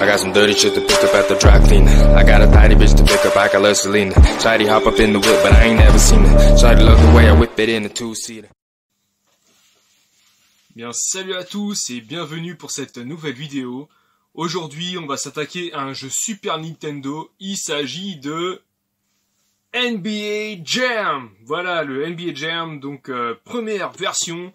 I got some dirty shit to pick up at the dry cleaner. I got a tidy bitch to pick up, I got love Selena. Shawty hop up in the whip, but I ain't never seen her. Shawty love the way I whip it in a two-seater. Bien, salut à tous et bienvenue pour cette nouvelle vidéo. Aujourd'hui, on va s'attaquer à un jeu Super Nintendo. Il s'agit de NBA Jam. Voilà, le NBA Jam, donc première version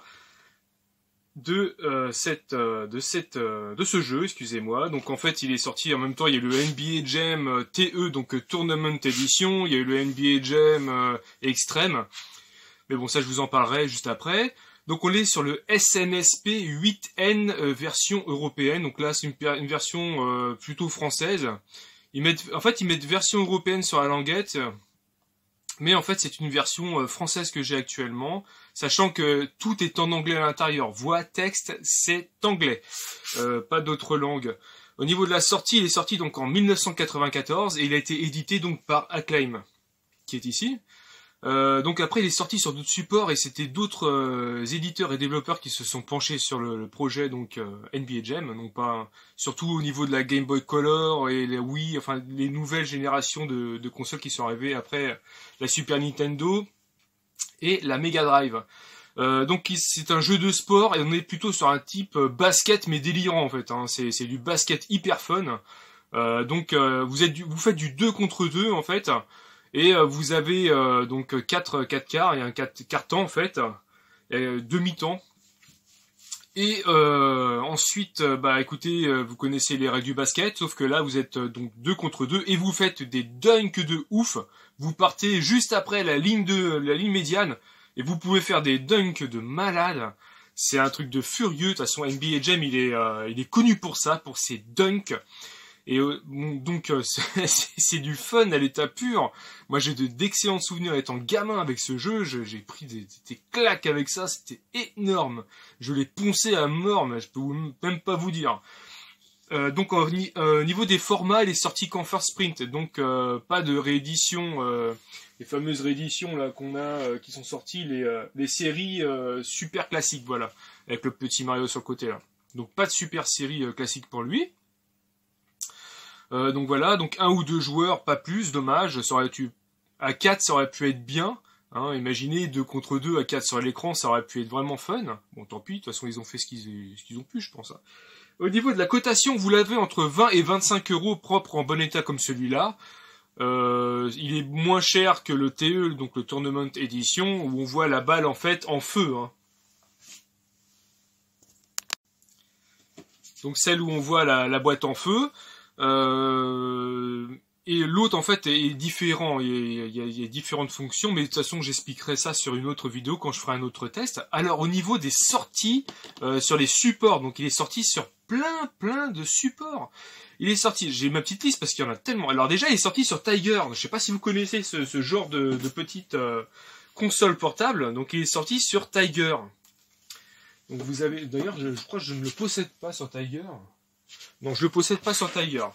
de ce jeu, excusez-moi. Donc en fait, il est sorti en même temps. Il y a eu le NBA Jam TE, donc Tournament Edition. Il y a eu le NBA Jam Extreme. Mais bon, ça je vous en parlerai juste après. Donc on est sur le SNSP 8N version européenne. Donc là, c'est une version plutôt française. Ils mettent version européenne sur la languette. Mais en fait, c'est une version française que j'ai actuellement, sachant que tout est en anglais à l'intérieur. Voix, texte, c'est anglais, pas d'autres langues. Au niveau de la sortie, il est sorti donc en 1994 et il a été édité donc par Acclaim, qui est ici. Donc après, il est sorti sur d'autres supports et c'était d'autres éditeurs et développeurs qui se sont penchés sur le projet donc NBA Jam, donc pas surtout au niveau de la Game Boy Color et la Wii, enfin les nouvelles générations de consoles qui sont arrivées après la Super Nintendo et la Mega Drive. Donc c'est un jeu de sport et on est plutôt sur un type basket mais délirant en fait. Hein. C'est du basket hyper fun. Vous faites du 2 contre 2 en fait. Et vous avez donc 4 quarts, il y a un quart temps en fait, demi-temps. Et ensuite, écoutez, vous connaissez les règles du basket, sauf que là vous êtes donc 2 contre 2 et vous faites des dunks de ouf. Vous partez juste après la ligne médiane et vous pouvez faire des dunks de malade. C'est un truc de furieux. De toute façon, NBA Jam il est connu pour ça, pour ses dunks. Et c'est du fun à l'état pur. Moi j'ai d'excellents souvenirs étant gamin avec ce jeu. J'ai pris des claques avec ça, c'était énorme. Je l'ai poncé à mort, mais je peux même pas vous dire. Donc au niveau des formats, il est sorti qu'en first print, donc pas de réédition, les fameuses rééditions là qu'on a, qui sont sorties, les séries super classiques, voilà, avec le petit Mario sur le côté là. Donc pas de super série classique pour lui. Donc voilà, donc 1 ou 2 joueurs, pas plus, dommage, à 4 ça aurait pu être bien, hein, imaginez 2 contre 2 à 4 sur l'écran, ça aurait pu être vraiment fun, bon tant pis, de toute façon ils ont fait ce qu'ils ont pu je pense. Hein. Au niveau de la cotation, vous l'avez entre 20 et 25 euros propre en bon état comme celui-là, il est moins cher que le TE, donc le Tournament Edition, où on voit la balle en fait en feu, hein. Donc celle où on voit la boîte en feu, et l'autre en fait est différent, il y a différentes fonctions, mais de toute façon j'expliquerai ça sur une autre vidéo quand je ferai un autre test. Alors au niveau des sorties, sur les supports, donc il est sorti sur plein de supports. Il est sorti, j'ai ma petite liste parce qu'il y en a tellement. Alors déjà il est sorti sur Tiger, je sais pas si vous connaissez ce genre de petite console portable, donc il est sorti sur Tiger. Donc vous avez, d'ailleurs je crois que je ne le possède pas sur Tiger. Non, je le possède pas sur Tiger.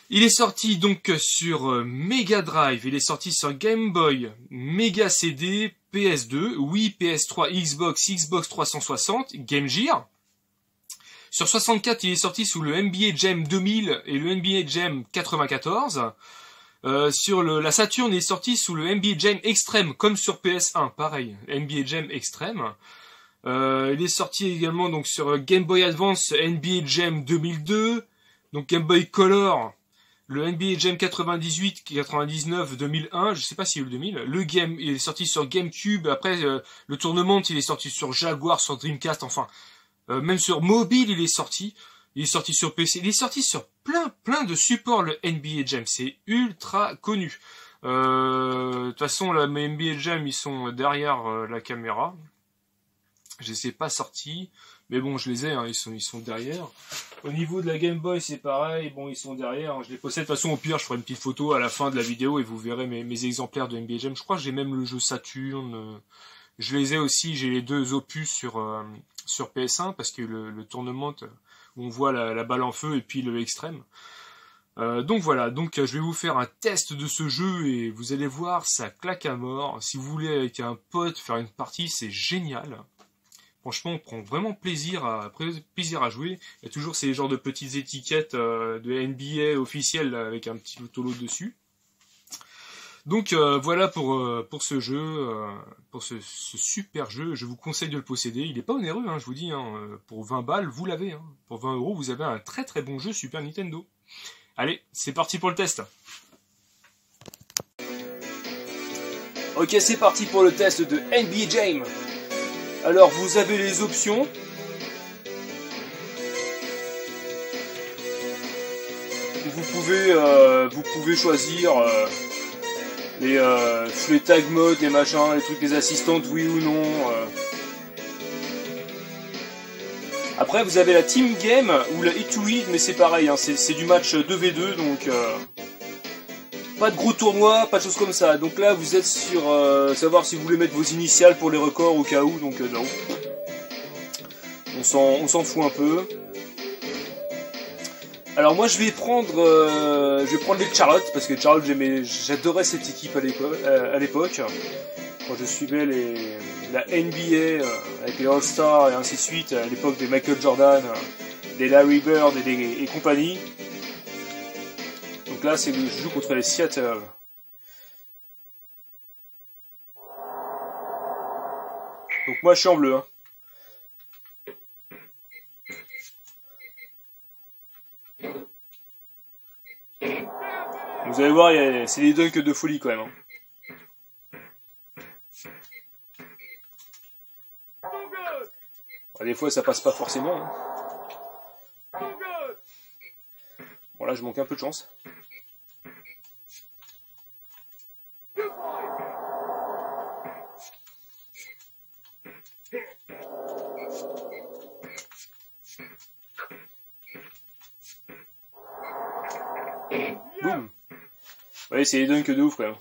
Il est sorti donc sur Mega Drive, il est sorti sur Game Boy, Mega CD, PS2, Wii, PS3, Xbox 360, Game Gear. Sur 64, il est sorti sous le NBA Jam 2000 et le NBA Jam 94. Sur la Saturn, il est sorti sous le NBA Jam Extreme, comme sur PS1, pareil, NBA Jam Extreme. Il est sorti également donc sur Game Boy Advance, NBA Jam 2002, donc Game Boy Color, le NBA Jam 98, 99, 2001, je sais pas si il y a eu le 2000, il est sorti sur GameCube, après le Tournament il est sorti sur Jaguar, sur Dreamcast, enfin, même sur mobile il est sorti sur PC, il est sorti sur plein de supports le NBA Jam, c'est ultra connu. De toute façon, la NBA Jam ils sont derrière la caméra. Je les ai pas sortis, mais bon, je les ai, hein, ils sont derrière. Au niveau de la Game Boy, c'est pareil, bon, ils sont derrière, hein, je les possède. De toute façon, au pire, je ferai une petite photo à la fin de la vidéo et vous verrez mes exemplaires de NBA Jam. Je crois que j'ai même le jeu Saturn. Je les ai aussi, j'ai les 2 opus sur PS1, parce que le Tournament, où on voit la balle en feu, et puis le Extrême. Donc voilà, je vais vous faire un test de ce jeu et vous allez voir, ça claque à mort. Si vous voulez avec un pote faire une partie, c'est génial. Franchement, on prend vraiment plaisir à jouer. Il y a toujours ces genres de petites étiquettes de NBA officielles avec un petit autoload dessus. Donc voilà pour ce jeu, pour ce super jeu. Je vous conseille de le posséder. Il n'est pas onéreux, hein, je vous dis. Hein. Pour 20 balles, vous l'avez. Hein. Pour 20 euros, vous avez un très très bon jeu Super Nintendo. Allez, c'est parti pour le test. Ok, c'est parti pour le test de NBA Jam. Alors, vous avez les options. Vous pouvez choisir les tag modes, les machins, les trucs des assistantes, oui ou non. Après, vous avez la team game ou la hit to hit, mais c'est pareil, hein, c'est du match 2v2, donc pas de gros tournois, pas de choses comme ça. Donc là, vous êtes sur savoir si vous voulez mettre vos initiales pour les records au cas où, donc non. On s'en fout un peu. Alors moi, je vais prendre les Charlotte, parce que Charlotte, j'adorais cette équipe à l'époque, quand je suivais la NBA avec les All-Stars et ainsi de suite, à l'époque des Michael Jordan, des Larry Bird et compagnie. Donc là, je joue contre les Seattle. Donc moi, je suis en bleu. Hein. Vous allez voir, c'est des dunks de folie quand même. Hein. Des fois, ça passe pas forcément. Hein. Bon, là, je manque un peu de chance. Boum. Ouais, c'est des dunks de ouf, quand même.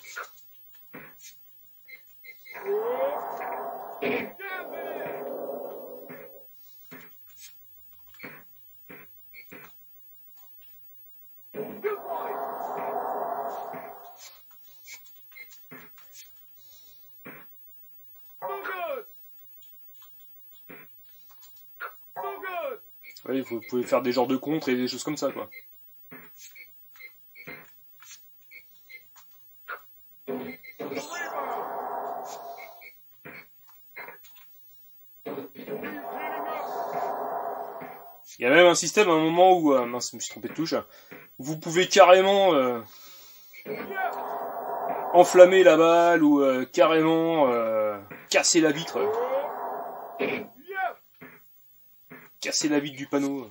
Ouais, vous pouvez faire des genres de contres et des choses comme ça, quoi. Il y a même un système à un moment où, mince, je me suis trompé de touche, vous pouvez carrément enflammer la balle ou carrément casser la vitre. Casser la vitre du panneau.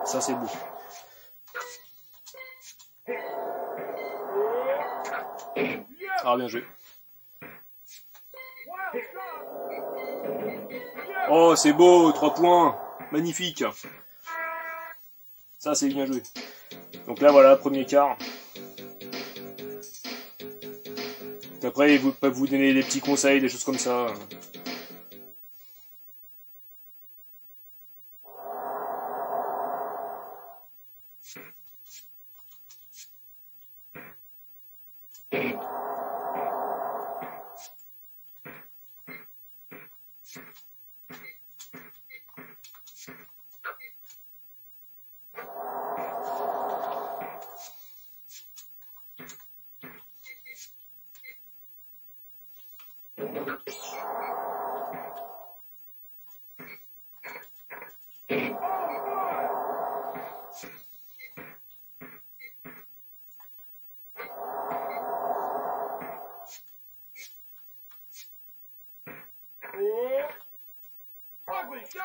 Ça, c'est beau. Ah, bien joué. Oh, c'est beau, 3 points. Magnifique. Ça, c'est bien joué. Donc là, voilà, premier quart. Donc après, ils peuvent vous donner des petits conseils, des choses comme ça.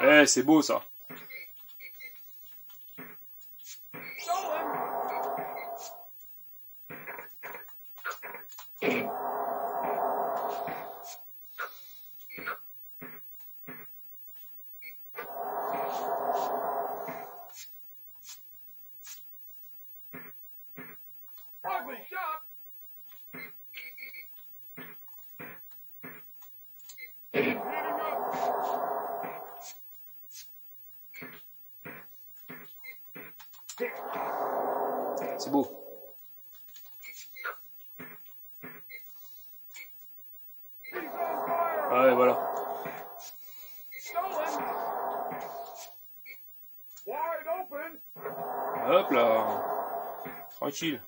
Eh, c'est beau ça. C'est beau. Ouais, voilà. Hop là. Tranquille.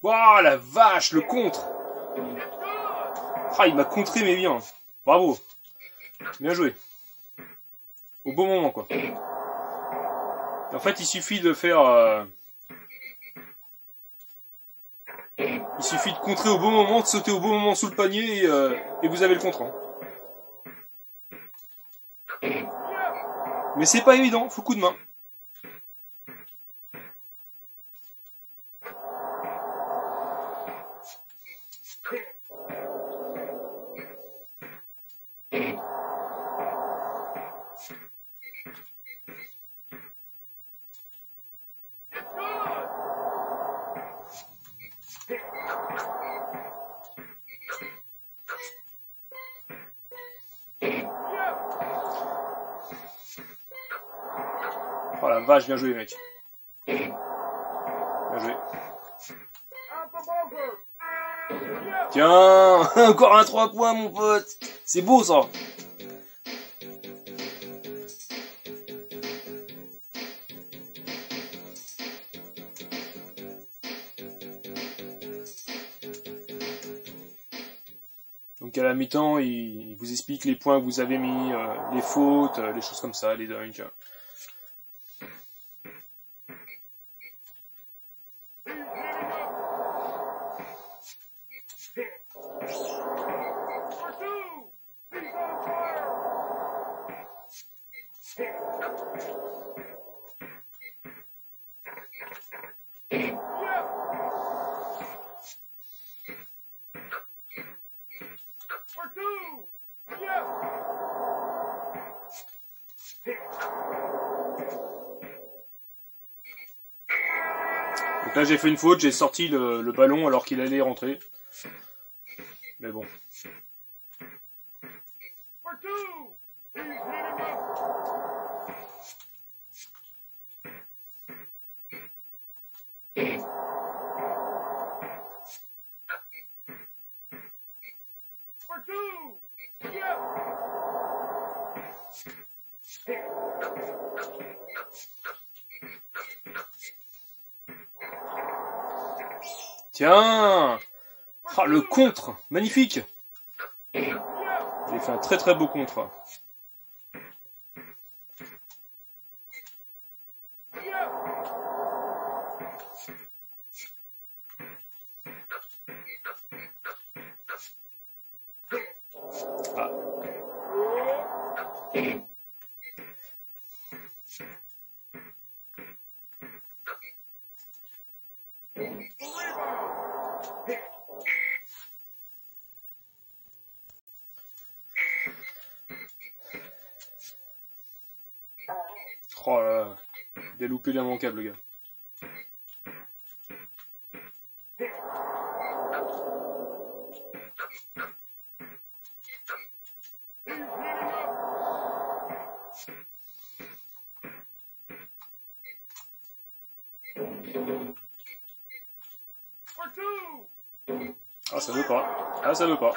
Waouh, la vache, le contre. Ah, il m'a contré mais bien. Bravo. Bien joué. Au bon moment, quoi. En fait, il suffit de faire... Il suffit de contrer au bon moment, de sauter au bon moment sous le panier et vous avez le contre. Hein. Mais c'est pas évident, faut coup de main. Oh la vache, bien joué mec. Bien joué. Tiens, encore un 3 points mon pote. C'est beau ça. Donc à la mi-temps, il vous explique les points que vous avez mis, les fautes, les choses comme ça, les dunks. Donc là j'ai fait une faute, j'ai sorti le ballon alors qu'il allait rentrer. Mais bon. Tiens, ah, le contre, magnifique. J'ai fait un très très beau contre. Ah. Oh là là, il a loupé l'immanquable le gars. Ah, ça veut pas. Ah, ça veut pas.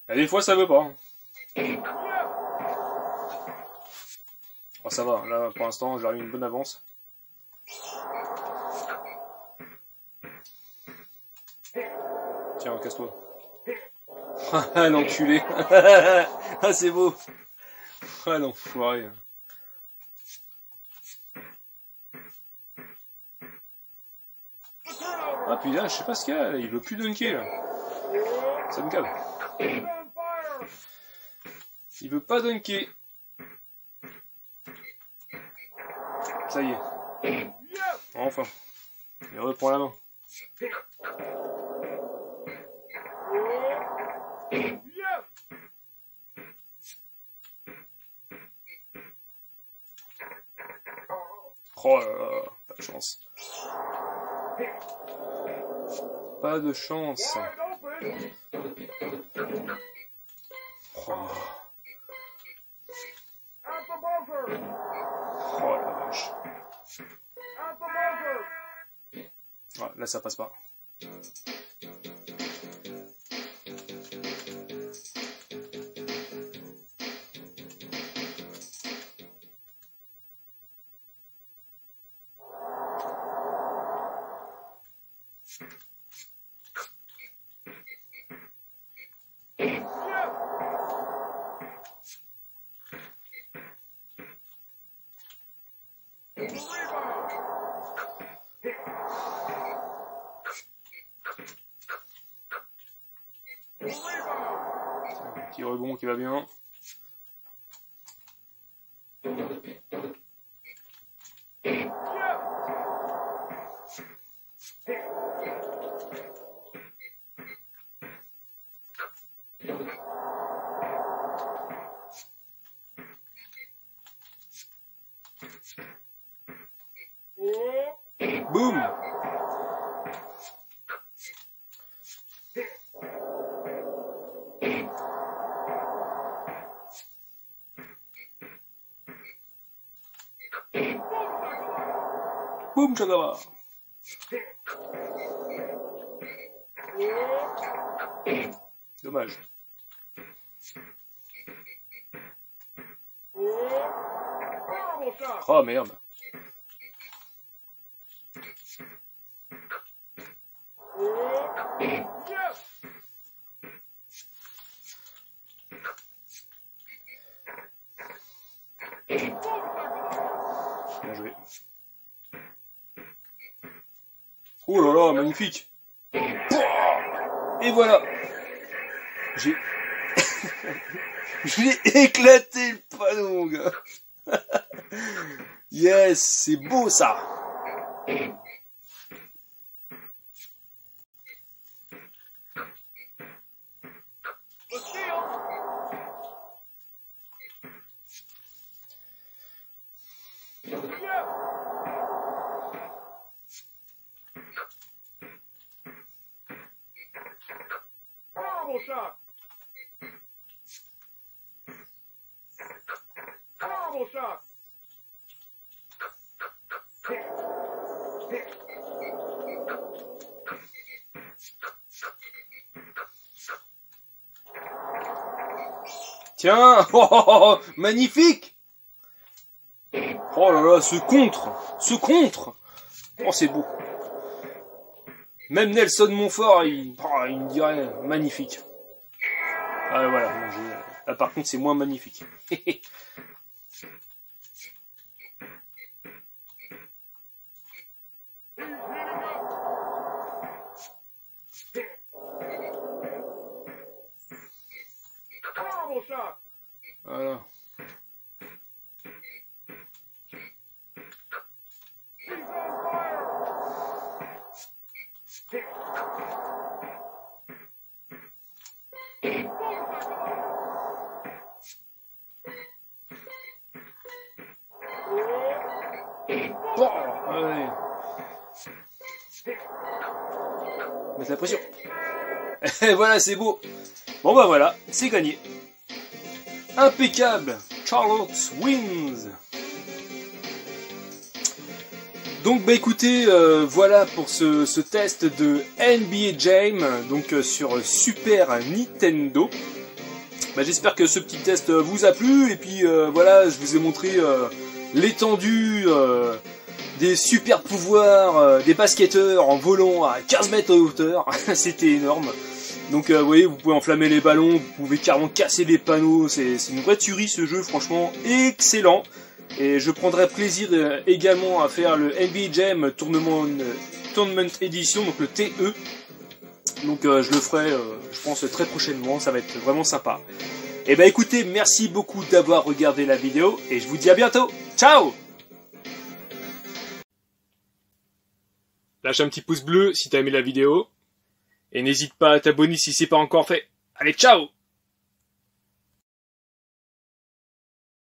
Et des fois, ça veut pas. Oh, ça va. Là, pour l'instant, j'ai une bonne avance. Tiens, casse-toi. Ah, l'enculé. Ah, c'est beau. Ah, l'enfoiré. Ah, puis là, je sais pas ce qu'il y a. Il veut plus dunker, là. Ça me calme. Il veut pas dunker. Ça y est. Enfin. Il reprend la main. Oh là là, pas de chance. Pas de chance. Oh, oh la vache. Ah, là ça passe pas. Petit rebond qui va bien. Boum! Boum, chagaba! Dommage. Oh merde. Bien joué. Oh là là, magnifique. Et voilà. J'ai... Je l'ai éclaté le panneau, gars. Yes, c'est beau ça. Tiens, oh, magnifique. Oh là là, ce contre, oh c'est beau. Même Nelson Montfort, il me dirait magnifique. Ah voilà, là par contre c'est moins magnifique. Voilà. Bon, allez. Mettre la pression. Et voilà, c'est beau. Bon bah voilà, c'est gagné. Impeccable. Charlotte wins. Donc bah écoutez, voilà pour ce test de NBA Jam, donc sur Super Nintendo. Bah, j'espère que ce petit test vous a plu, et puis voilà, je vous ai montré l'étendue des super pouvoirs des basketteurs en volant à 15 mètres de hauteur. C'était énorme. Donc vous voyez, vous pouvez enflammer les ballons, vous pouvez carrément casser les panneaux, c'est une vraie tuerie ce jeu, franchement excellent. Et je prendrai plaisir également à faire le NBA Jam Tournament Edition, donc le TE. Donc je le ferai, je pense, très prochainement, ça va être vraiment sympa. Et bah écoutez, merci beaucoup d'avoir regardé la vidéo, et je vous dis à bientôt. Ciao! Lâche un petit pouce bleu si t'as aimé la vidéo. Et n'hésite pas à t'abonner si c'est pas encore fait. Allez, ciao!